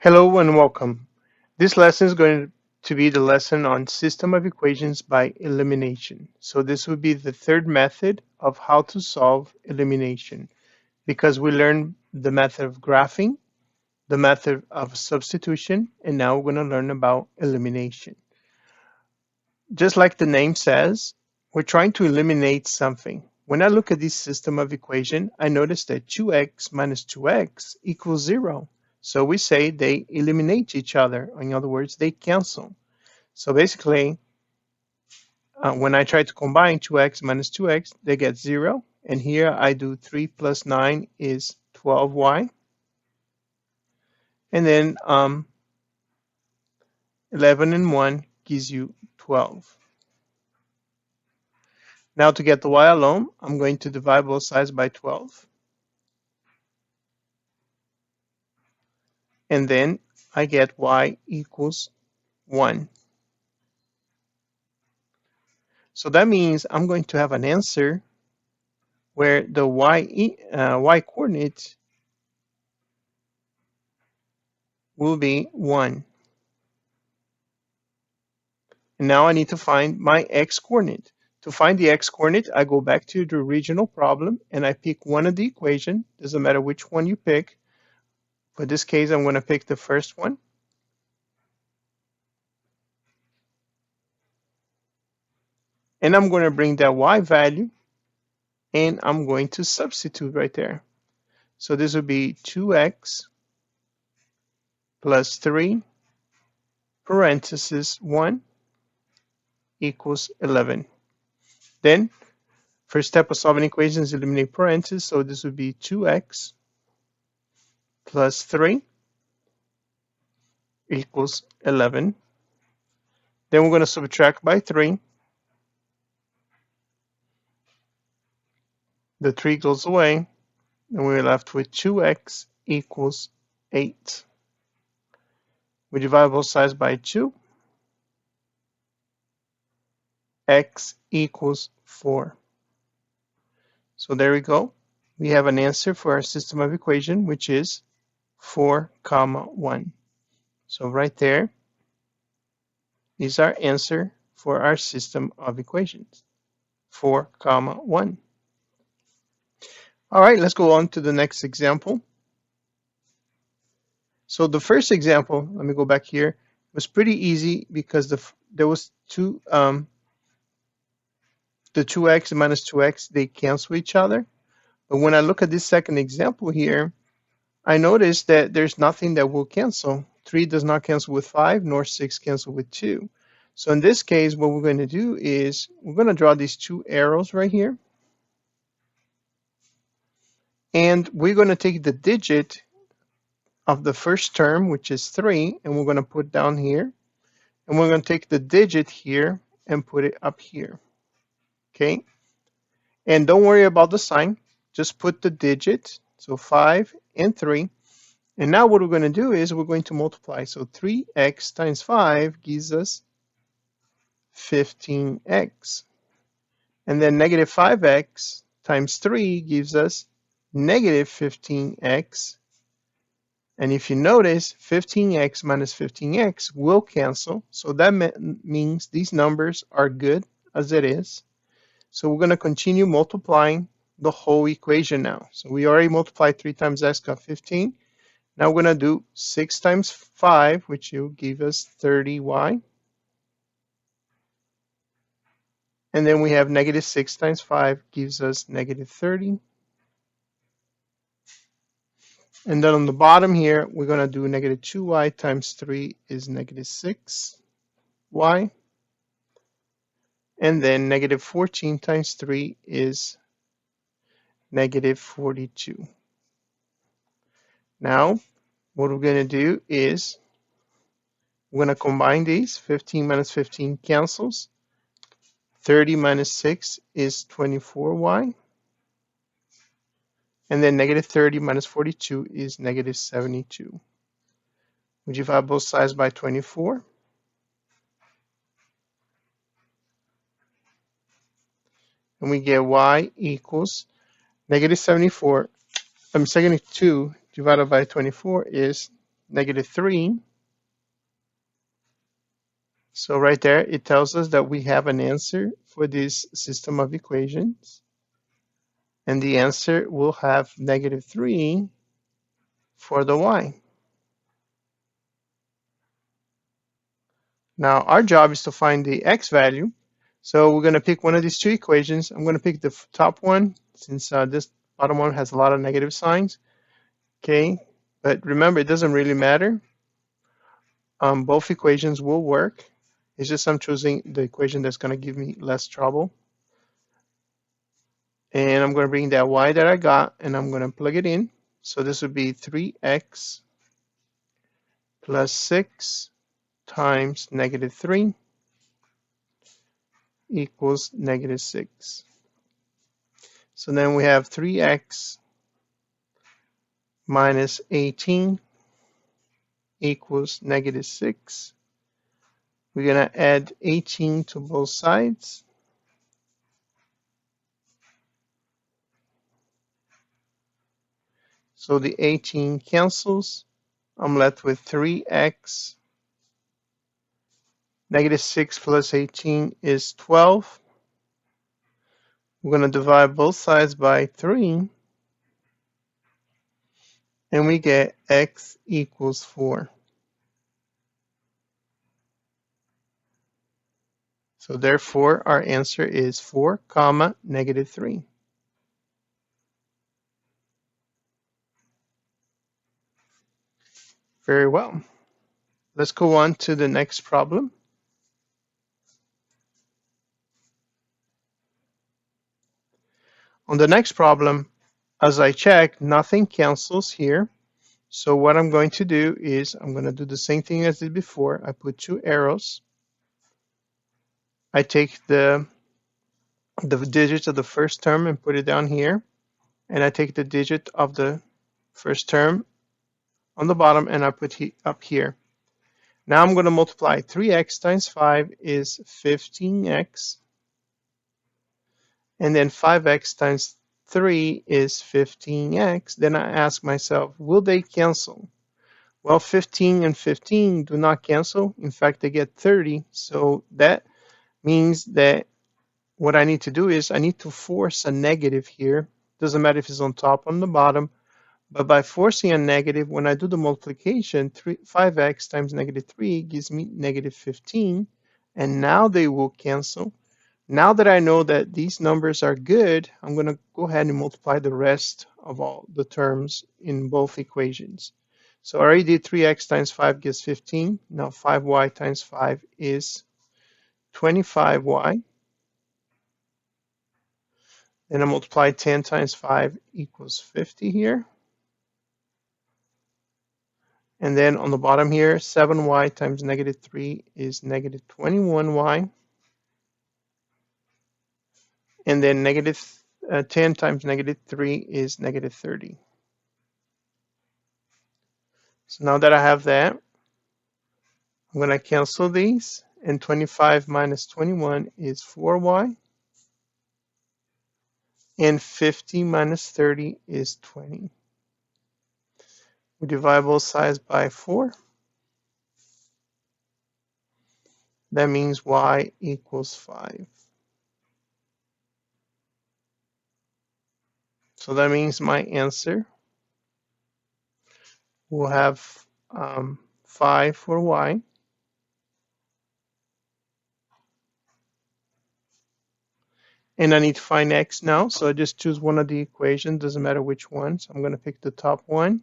Hello and welcome. This lesson is going to be the lesson on system of equations by elimination. So this would be the third method of how to solve elimination because we learned the method of graphing, the method of substitution, and now we're going to learn about elimination. Just like the name says, we're trying to eliminate something. When I look at this system of equation, I notice that 2x minus 2x equals 0. So we say they eliminate each other. In other words, they cancel. So basically, when I try to combine 2x minus 2x, they get 0. And here I do 3 plus 9 is 12y. And then 11 and 1 gives you 12. Now to get the y alone, I'm going to divide both sides by 12. And then I get y equals 1. So that means I'm going to have an answer where the y coordinate will be 1. And now I need to find my x coordinate. To find the x coordinate, I go back to the original problem and I pick one of the equation. Doesn't matter which one you pick. For this case, I'm going to pick the first one. And I'm going to bring that y value and I'm going to substitute right there. So this would be 2x plus 3 parenthesis 1 equals 11. Then, first step of solving equations, eliminate parentheses. So this would be 2x plus 3 equals 11. Then we're going to subtract by 3. The 3 goes away, and we're left with 2x equals 8. We divide both sides by 2. X equals 4. So there we go. We have an answer for our system of equation, which is 4, 1. So right there is our answer for our system of equations, 4, 1. All right, let's go on to the next example. So the first example, let me go back here, was pretty easy because there was the 2x minus 2x, they cancel each other. But when I look at this second example here, I notice that there's nothing that will cancel. 3 does not cancel with 5, nor 6 cancel with 2. So in this case, what we're going to do is we're going to draw these two arrows right here. And we're going to take the digit of the first term, which is 3, and we're going to put down here. And we're going to take the digit here and put it up here. Okay? And don't worry about the sign. Just put the digit, so 5 and 3. And now what we're going to do is we're going to multiply. So 3x times 5 gives us 15x. And then negative 5x times 3 gives us negative 15x. And if you notice, 15x minus 15x will cancel. So that means these numbers are good as it is. So we're going to continue multiplying the whole equation now. So we already multiplied 3 times x got 15. Now we're going to do 6 times 5, which will give us 30y. And then we have negative 6 times 5 gives us negative 30. And then on the bottom here, we're going to do negative 2y times 3 is negative 6y. And then negative 14 times 3 is negative 42. Now, what we're going to do is we're going to combine these. 15 minus 15 cancels. 30 minus 6 is 24y. And then negative 30 minus 42 is negative 72. We divide both sides by 24. And we get y equals negative 72 divided by 24 is negative 3. So right there, it tells us that we have an answer for this system of equations. And the answer will have negative 3 for the y. Now, our job is to find the x value. So we're going to pick one of these two equations. I'm going to pick the top one since this bottom one has a lot of negative signs. Okay, but remember, it doesn't really matter. Both equations will work. It's just I'm choosing the equation that's going to give me less trouble. And I'm going to bring that y that I got and I'm going to plug it in. So this would be 3x plus 6 times negative 3 equals negative 6. So then we have 3x minus 18 equals negative 6. We're going to add 18 to both sides. So the 18 cancels. I'm left with 3x. Negative 6 plus 18 is 12. We're going to divide both sides by 3. And we get x equals 4. So therefore, our answer is 4 comma negative 3. Very well. Let's go on to the next problem. On the next problem, as I check, nothing cancels here. So what I'm going to do is I'm going to do the same thing as I did before. I put 2 arrows. I take the digits of the first term and put it down here. And I take the digit of the first term on the bottom and I put it up here. Now I'm going to multiply 3x times 5 is 15x. And then 5x times 3 is 15x. Then I ask myself, will they cancel? Well, 15 and 15 do not cancel. In fact, they get 30. So that means that what I need to do is I need to force a negative here. Doesn't matter if it's on top or on the bottom. But by forcing a negative, when I do the multiplication, 5x times negative 3 gives me negative 15. And now they will cancel. Now that I know that these numbers are good, I'm going to go ahead and multiply the rest of all the terms in both equations. So I already did 3x times 5 gives 15. Now 5y times 5 is 25y. Then I multiply 10 times 5 equals 50 here. And then on the bottom here, 7y times negative 3 is negative 21y. And then negative 10 times negative 3 is negative 30. So now that I have that, I'm going to cancel these. And 25 minus 21 is 4y. And 50 minus 30 is 20. We divide both sides by 4. That means y equals 5. So that means my answer will have 5 for y. And I need to find x now, so I just choose one of the equations, doesn't matter which one. So I'm going to pick the top one.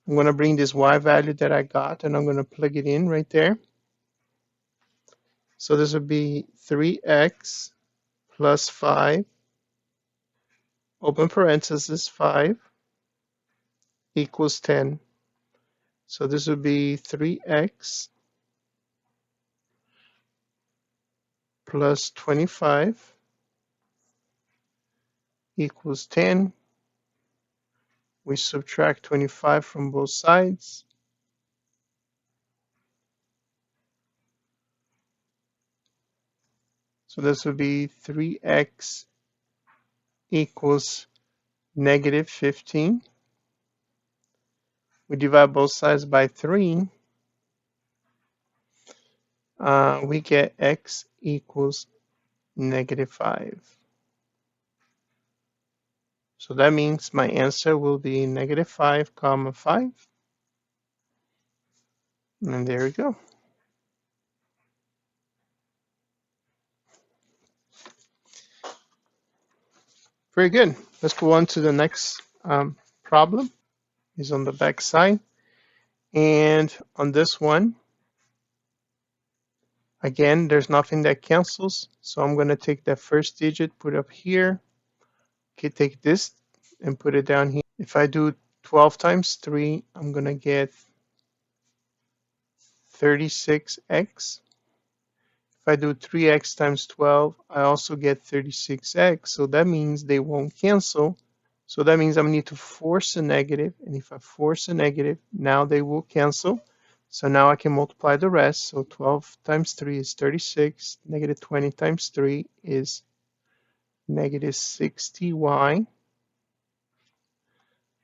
I'm going to bring this y value that I got, and I'm going to plug it in right there. So this would be 3x plus 5, open parenthesis, 5, equals 10. So this would be 3x plus 25 equals 10. We subtract 25 from both sides. So this would be 3x equals negative 15. We divide both sides by 3. We get x equals negative 5. So that means my answer will be negative 5 comma 5. And there we go. Very good. Let's go on to the next problem. Is on the back side. And on this one, again, there's nothing that cancels. So I'm going to take that first digit, put up here. Okay, take this and put it down here. If I do 12 times 3, I'm going to get 36x. If I do 3x times 12, I also get 36x. So that means they won't cancel. So that means I need to force a negative. And if I force a negative, now they will cancel. So now I can multiply the rest. So 12 times 3 is 36. Negative 20 times 3 is negative 60y.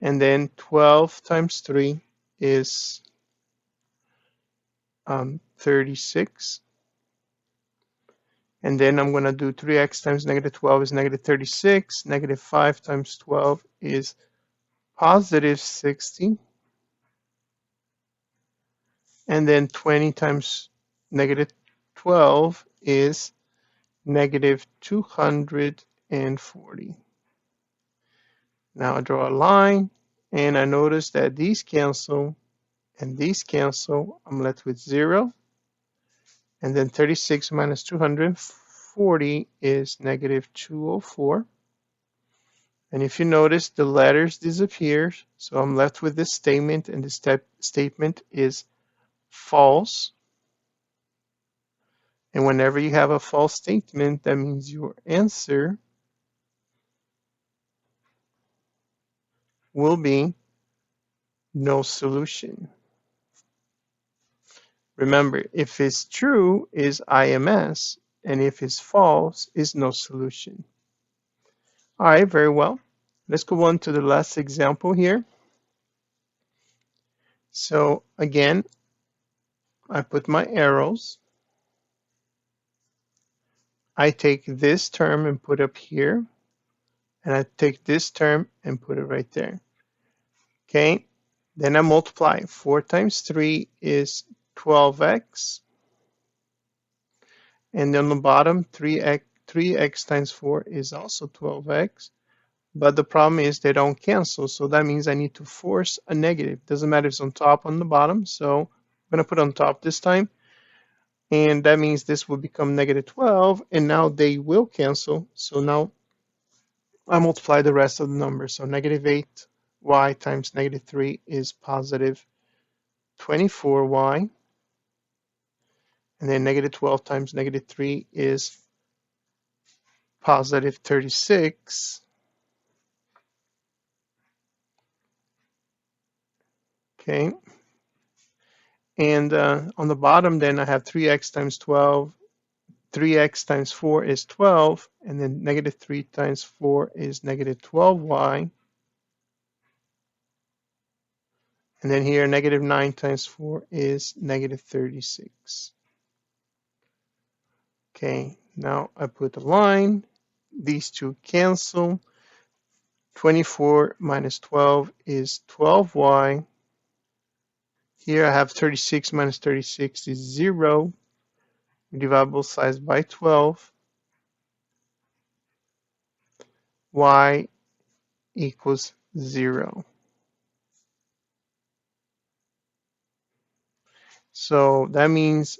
And then 12 times 3 is 36. And then I'm going to do 3x times negative 12 is negative 36. Negative 5 times 12 is positive 60. And then 20 times negative 12 is negative 240. Now I draw a line, and I notice that these cancel and these cancel. I'm left with 0. And then 36 minus 240 is negative 204. And if you notice, the letters disappear. So I'm left with this statement, and this statement is false. And whenever you have a false statement, that means your answer will be no solution. Remember, if it's true, is IMS, and if it's false, is no solution. All right, very well. Let's go on to the last example here. So again, I put my arrows. I take this term and put up here, and I take this term and put it right there. Okay, then I multiply. 4 times 3 is 12x. And on the bottom, 3x times 4 is also 12x. But the problem is they don't cancel, so that means I need to force a negative. Doesn't matter if it's on top or on the bottom, so I'm going to put on top this time. And that means this will become negative 12, and now they will cancel. So now I multiply the rest of the numbers. So negative 8y times negative 3 is positive 24y. And then negative 12 times negative 3 is positive 36. Okay. And on the bottom, then I have 3x times 12. 3x times 4 is 12. And then negative 3 times 4 is negative 12y. And then here, negative 9 times 4 is negative 36. Okay, now I put a line. These two cancel. 24 minus 12 is 12y. Here I have 36 minus 36 is 0. We divide both sides by 12. Y equals 0. So that means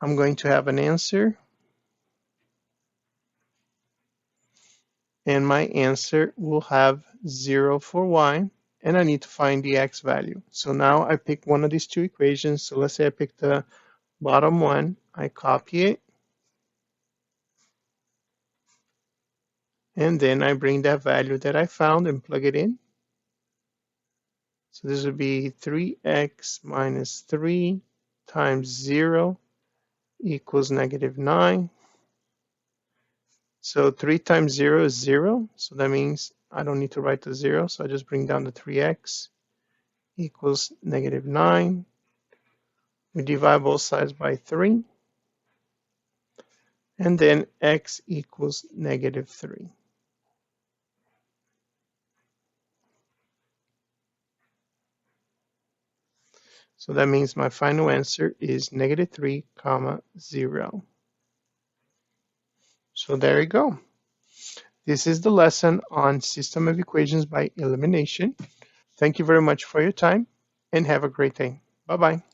I'm going to have an answer. And my answer will have 0 for y. And I need to find the x value. So now I pick one of these two equations. So let's say I pick the bottom one. I copy it. And then I bring that value that I found and plug it in. So this would be 3x minus 3 times 0 equals negative 9. So 3 times 0 is 0. So that means I don't need to write the 0, so I just bring down the 3x equals negative 9. We divide both sides by 3, and then x equals negative 3. So that means my final answer is negative 3 comma 0. So there you go. This is the lesson on system of equations by elimination. Thank you very much for your time and have a great day. Bye-bye.